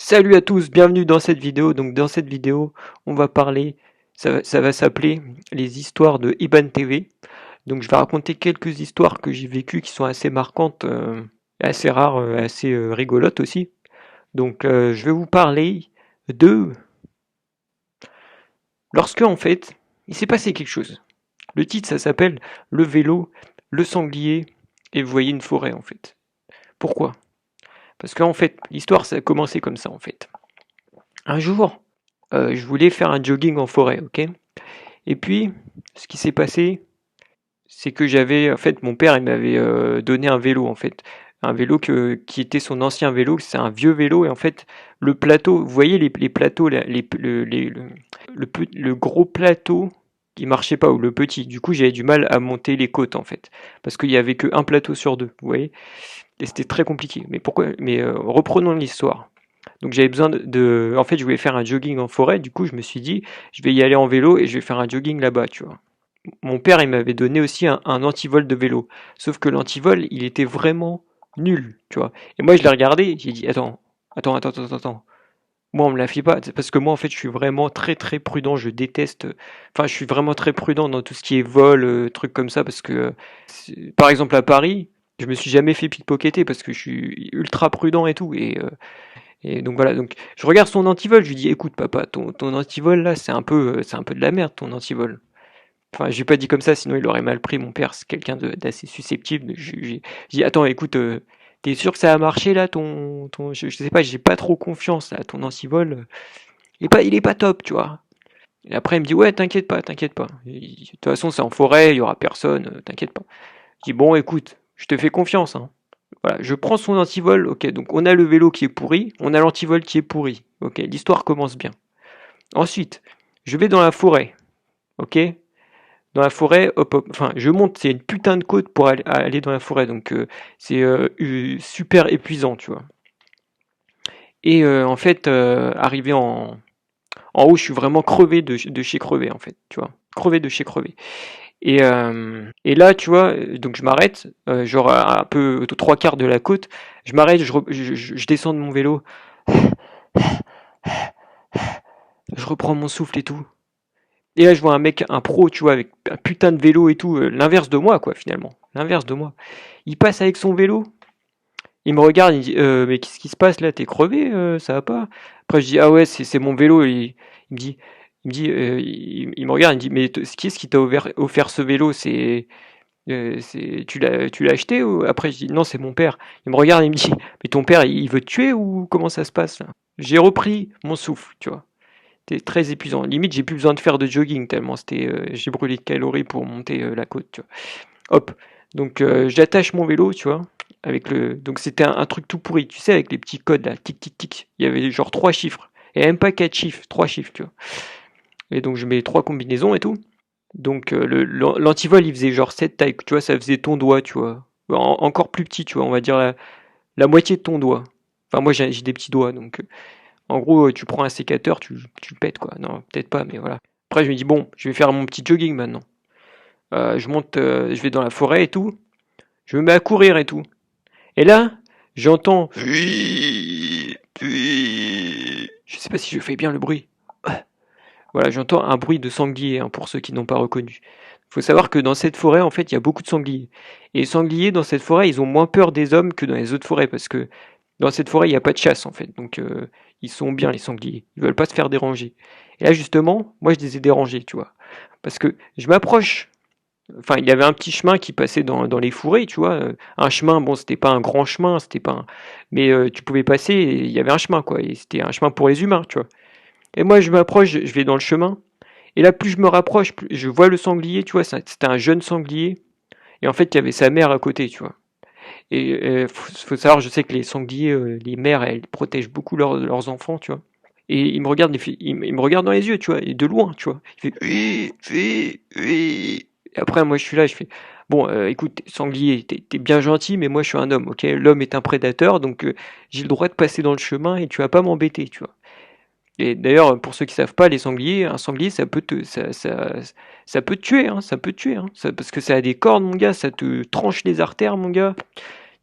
Salut à tous, bienvenue dans cette vidéo. Donc dans cette vidéo, on va parler, ça va s'appeler les histoires de Iban TV. Donc je vais raconter quelques histoires que j'ai vécues qui sont assez marquantes, assez rares, assez rigolotes aussi. Donc je vais vous parler de lorsque en fait, il s'est passé quelque chose. Le titre ça s'appelle Le vélo, le sanglier et vous voyez une forêt en fait. Pourquoi? Parce qu'en fait, l'histoire ça a commencé comme ça en fait. Un jour, je voulais faire un jogging en forêt, ok? Et puis, ce qui s'est passé, c'est que j'avais, en fait, mon père, il m'avait donné un vélo, en fait. Un vélo qui était son ancien vélo, c'est un vieux vélo, et en fait, le plateau, vous voyez les plateaux, là, le gros plateau qui marchait pas, ou le petit. Du coup, j'avais du mal à monter les côtes, en fait. Parce qu'il y avait qu'un plateau sur deux, vous voyez? Et c'était très compliqué. Mais pourquoi? Mais reprenons l'histoire. Donc j'avais besoin en fait, je voulais faire un jogging en forêt. Du coup, je me suis dit, je vais y aller en vélo et je vais faire un jogging là-bas, tu vois. Mon père, il m'avait donné aussi un antivol de vélo. Sauf que l'antivol, il était vraiment nul, tu vois. Et moi, je l'ai regardé, j'ai dit, attends. Moi, on me la fait pas. Parce que moi, en fait, je suis vraiment très, très prudent. Je déteste. Enfin, je suis vraiment très prudent dans tout ce qui est vol, trucs comme ça. Parce que, par exemple, à Paris, je me suis jamais fait pickpocketer parce que je suis ultra prudent et tout. Et donc voilà, donc je regarde son antivol, je lui dis écoute papa, ton antivol là, c'est un peu de la merde ton antivol. Enfin, j'ai pas dit comme ça, sinon il aurait mal pris. Mon père, c'est quelqu'un d'assez susceptible. J'ai dit attends, écoute, t'es sûr que ça a marché là, je sais pas, j'ai pas trop confiance là, ton antivol, il est pas top, tu vois. Et après il me dit ouais, t'inquiète pas. De toute façon, c'est en forêt, il y aura personne, t'inquiète pas. Je dis bon, écoute, je te fais confiance, hein. Voilà, je prends son antivol, ok, donc on a le vélo qui est pourri, on a l'antivol qui est pourri, ok, l'histoire commence bien. Ensuite, je vais dans la forêt, ok, dans la forêt, enfin, je monte, c'est une putain de côte pour aller dans la forêt, donc c'est super épuisant, tu vois. Et en fait, arrivé en haut, je suis vraiment crevé de chez crevé, en fait, tu vois, crevé de chez crevé. Et là, tu vois, donc je m'arrête, genre un peu aux trois quarts de la côte, je m'arrête, je descends de mon vélo, je reprends mon souffle et tout. Et là, je vois un mec, un pro, tu vois, avec un putain de vélo et tout, l'inverse de moi, quoi, finalement. L'inverse de moi. Il passe avec son vélo, il me regarde, il me dit, mais qu'est-ce qui se passe là? T'es crevé, ça va pas? Après, je dis, ah ouais, c'est mon vélo. Il me dit, il me regarde, il me dit, mais qui est-ce qui t'a offert ce vélo? Tu l'as acheté ou... Après, je dis, non, c'est mon père. Il me regarde, il me dit, mais ton père, il veut te tuer ou comment ça se passe là? J'ai repris mon souffle, tu vois. C'était très épuisant. Limite, j'ai plus besoin de faire de jogging tellement j'ai brûlé de calories pour monter la côte, tu vois. Hop. Donc, j'attache mon vélo, tu vois. Donc, c'était un truc tout pourri, tu sais, avec les petits codes là, tic tic tic. Il y avait genre trois chiffres. Et même pas quatre chiffres, trois chiffres, tu vois. Et donc, je mets trois combinaisons et tout. Donc l'antivol il faisait genre cette taille, tu vois, ça faisait ton doigt, tu vois. Encore plus petit, tu vois, on va dire la moitié de ton doigt. Enfin moi j'ai des petits doigts, donc en gros tu prends un sécateur, tu le pètes quoi. Non, peut-être pas, mais voilà. Après je me dis bon, je vais faire mon petit jogging maintenant. Je monte, je vais dans la forêt et tout. Je me mets à courir et tout. Et là, j'entends... Je sais pas si je fais bien le bruit. Voilà, j'entends un bruit de sanglier, hein, pour ceux qui n'ont pas reconnu. Il faut savoir que dans cette forêt, en fait, il y a beaucoup de sangliers. Et les sangliers, dans cette forêt, ils ont moins peur des hommes que dans les autres forêts, parce que dans cette forêt, il n'y a pas de chasse, en fait. Donc, ils sont bien, les sangliers. Ils veulent pas se faire déranger. Et là, justement, moi, je les ai dérangés, tu vois. Parce que je m'approche. Enfin, il y avait un petit chemin qui passait dans les fourrés, tu vois. Un chemin, bon, c'était pas un grand chemin, c'était pas un... Mais tu pouvais passer, et il y avait un chemin, quoi. Et c'était un chemin pour les humains, tu vois. Et moi, je m'approche, je vais dans le chemin. Et là, plus je me rapproche, plus je vois le sanglier, tu vois, c'était un jeune sanglier. Et en fait, il y avait sa mère à côté, tu vois. Et faut savoir, je sais que les sangliers, les mères, elles protègent beaucoup leurs enfants, tu vois. Et il me regarde, il me regarde dans les yeux, tu vois, et de loin, tu vois. Il fait oui, oui, oui. Et après, moi, je suis là, je fais bon, écoute, sanglier, t'es bien gentil, mais moi, je suis un homme, ok. L'homme est un prédateur, donc j'ai le droit de passer dans le chemin et tu vas pas m'embêter, tu vois. Et d'ailleurs, pour ceux qui savent pas, les sangliers, un sanglier, ça peut te tuer, hein, ça peut te tuer, hein. Parce que ça a des cornes, mon gars, ça te tranche les artères, mon gars.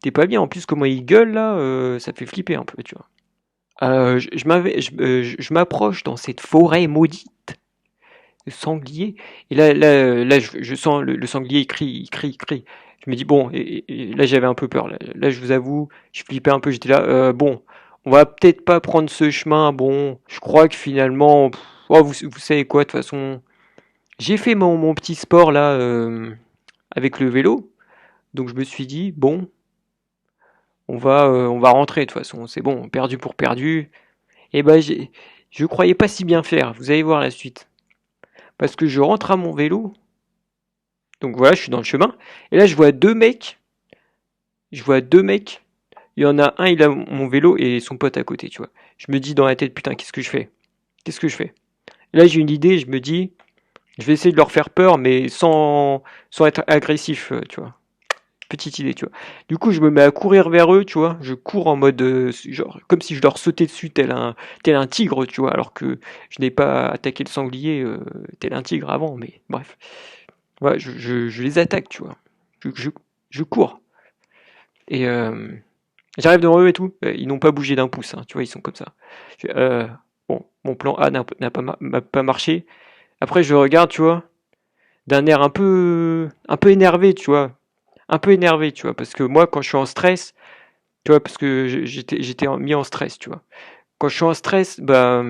T'es pas bien. En plus, comment il gueule là, ça fait flipper un peu, tu vois. Je m'approche dans cette forêt maudite, le sanglier, et là je sens le sanglier, il crie. Je me dis bon, et là j'avais un peu peur. Là, je vous avoue, je flippais un peu. J'étais là, bon, on va peut-être pas prendre ce chemin. Bon, je crois que finalement, oh, vous savez quoi, de toute façon, j'ai fait mon petit sport là avec le vélo, donc je me suis dit bon, on va rentrer de toute façon. C'est bon, perdu pour perdu. Et ben je croyais pas si bien faire. Vous allez voir la suite. Parce que je rentre à mon vélo, donc voilà, je suis dans le chemin, et là je vois deux mecs, il y en a un, il a mon vélo et son pote à côté, tu vois. Je me dis dans la tête, putain, qu'est-ce que je fais? Qu'est-ce que je fais? Et là j'ai une idée, je me dis, je vais essayer de leur faire peur, mais sans être agressif, tu vois. Petite idée, tu vois. Du coup, je me mets à courir vers eux, tu vois. Je cours en mode, genre, comme si je leur sautais dessus tel un tigre, tu vois. Alors que je n'ai pas attaqué le sanglier tel un tigre avant, mais bref. Ouais, je les attaque, tu vois. Je, je, je cours. Et j'arrive devant eux et tout. Ils n'ont pas bougé d'un pouce, hein, tu vois, ils sont comme ça. Bon, mon plan A n'a pas marché. Après, je regarde, tu vois, d'un air un peu énervé, tu vois. Un peu énervé, tu vois, parce que moi, quand je suis en stress, tu vois, parce que j'étais mis en stress, tu vois. Quand je suis en stress, bah,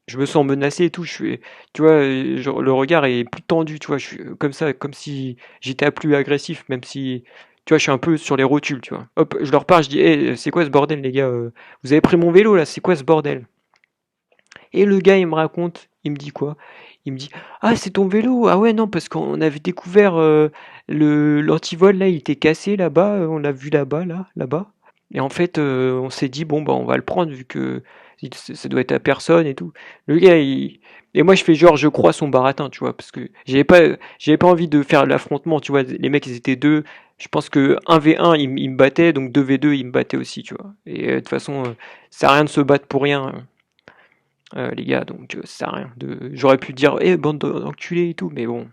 je me sens menacé et tout. Tu vois, genre, le regard est plus tendu, tu vois. Je suis comme ça, comme si j'étais plus agressif, même si, tu vois, je suis un peu sur les rotules, tu vois. Hop, je leur parle, je dis, hé, c'est quoi ce bordel, les gars? Vous avez pris mon vélo là, c'est quoi ce bordel? Et le gars, il me raconte, il me dit quoi? Il me dit, ah, c'est ton vélo? Ah ouais, non, parce qu'on avait découvert l'antivol là, il était cassé là-bas, on l'a vu là-bas, là-bas. Et en fait, on s'est dit, bon, bah, on va le prendre vu que ça doit être à personne et tout. Le gars, et moi, je fais genre, je crois son baratin, tu vois, parce que j'avais pas envie de faire l'affrontement, tu vois. Les mecs, ils étaient deux. Je pense que 1v1, ils me battaient, donc 2v2, ils me battaient aussi, tu vois. Et de toute façon, ça sert à rien de se battre pour rien, les gars, donc ça sert à rien. J'aurais pu dire, eh, bande d'enculés et tout, mais bon,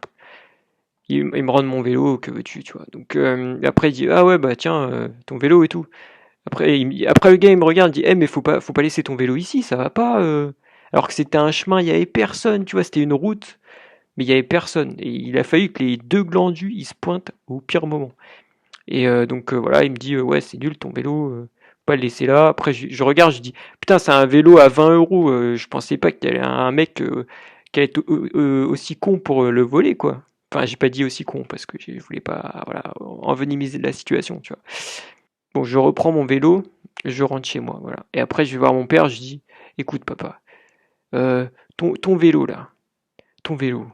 ils me rendent mon vélo, que veux-tu, tu vois. Donc après, il dit, ah ouais, bah tiens, ton vélo et tout. Après le gars il me regarde, il dit, eh mais faut pas laisser ton vélo ici, ça va pas. Alors que c'était un chemin, il y avait personne, tu vois, c'était une route, mais il y avait personne. Et il a fallu que les deux glandus ils se pointent au pire moment. Et donc voilà, il me dit, ouais c'est nul ton vélo, faut pas le laisser là. Après je regarde, je dis, putain c'est un vélo à 20 €, je pensais pas qu'il y avait un mec qui allait être aussi con pour le voler quoi. Enfin j'ai pas dit aussi con parce que je voulais pas voilà, envenimer la situation, tu vois. Bon, je reprends mon vélo, je rentre chez moi, voilà. Et après, je vais voir mon père, je dis, écoute, papa, euh, ton vélo là, ton vélo.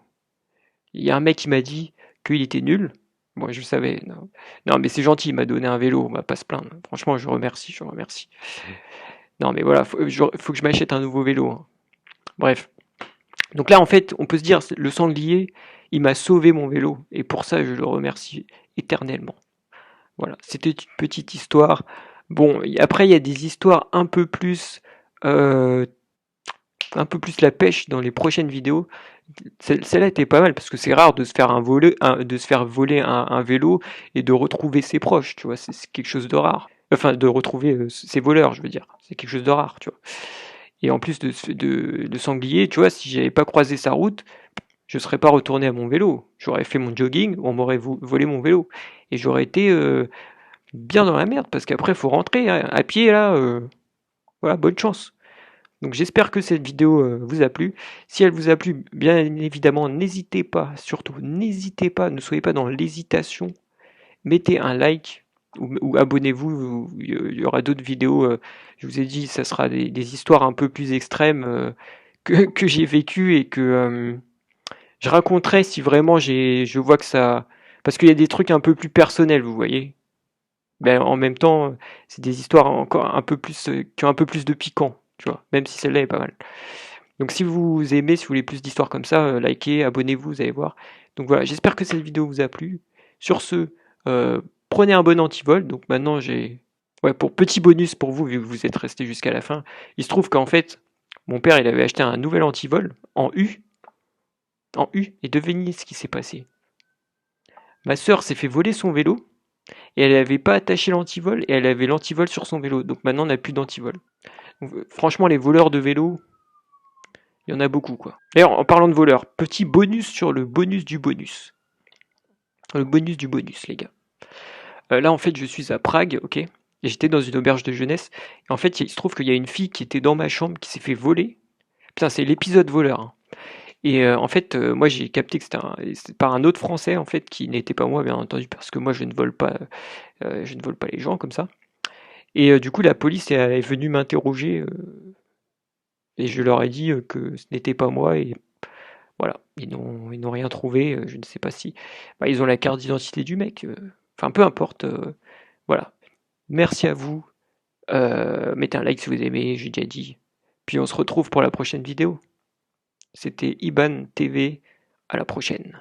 Il y a un mec qui m'a dit qu'il était nul. Moi, je savais. Non, non mais c'est gentil, il m'a donné un vélo, on va pas se plaindre. Franchement, je remercie, je remercie. Non, mais voilà, faut que je m'achète un nouveau vélo, hein. Bref. Donc là, en fait, on peut se dire, le sanglier, il m'a sauvé mon vélo. Et pour ça, je le remercie éternellement. Voilà, c'était une petite histoire. Bon, après, il y a des histoires euh, un peu plus la pêche dans les prochaines vidéos. Celle-là était pas mal parce que c'est rare de se faire de se faire voler un vélo et de retrouver ses proches, tu vois, c'est quelque chose de rare. Enfin, de retrouver ses voleurs, je veux dire. C'est quelque chose de rare, tu vois. Et en plus de sanglier, tu vois, si j'avais pas croisé sa route, je serais pas retourné à mon vélo. J'aurais fait mon jogging, on m'aurait volé mon vélo. Et j'aurais été bien dans la merde parce qu'après, il faut rentrer hein, à pied là. Voilà, bonne chance. Donc j'espère que cette vidéo vous a plu. Si elle vous a plu, bien évidemment, n'hésitez pas, surtout n'hésitez pas, ne soyez pas dans l'hésitation. Mettez un like ou abonnez-vous. Il y aura d'autres vidéos. Je vous ai dit, ça sera des histoires un peu plus extrêmes que j'ai vécues et que je raconterai si vraiment je vois que ça. Parce qu'il y a des trucs un peu plus personnels, vous voyez. Ben, en même temps, c'est des histoires encore un peu plus, qui ont un peu plus de piquant, tu vois, même si celle-là est pas mal. Donc si vous aimez, si vous voulez plus d'histoires comme ça, likez, abonnez-vous, vous allez voir. Donc voilà, j'espère que cette vidéo vous a plu. Sur ce, prenez un bon antivol. Donc maintenant j'ai... Ouais, pour petit bonus pour vous, vu que vous êtes resté jusqu'à la fin, il se trouve qu'en fait, mon père, il avait acheté un nouvel antivol en U, et devinez ce qui s'est passé. Ma sœur s'est fait voler son vélo, et elle n'avait pas attaché l'antivol, et elle avait l'antivol sur son vélo. Donc maintenant, on n'a plus d'antivol. Franchement, les voleurs de vélo, il y en a beaucoup, quoi. D'ailleurs, en parlant de voleurs, petit bonus sur le bonus du bonus. Le bonus du bonus, les gars. Là, en fait, je suis à Prague, ok? Et j'étais dans une auberge de jeunesse. Et en fait, il se trouve qu'il y a une fille qui était dans ma chambre qui s'est fait voler. Putain, c'est l'épisode voleur, hein. Et en fait, moi, j'ai capté que c'était par un autre Français, en fait, qui n'était pas moi, bien entendu, parce que moi, je ne vole pas les gens comme ça. Et du coup, la police est venue m'interroger et je leur ai dit que ce n'était pas moi. Et voilà, ils n'ont rien trouvé. Je ne sais pas si. Bah, ils ont la carte d'identité du mec. Enfin, peu importe. Voilà. Merci à vous. Mettez un like si vous aimez, j'ai déjà dit. Puis on se retrouve pour la prochaine vidéo. C'était Iban TV. À la prochaine.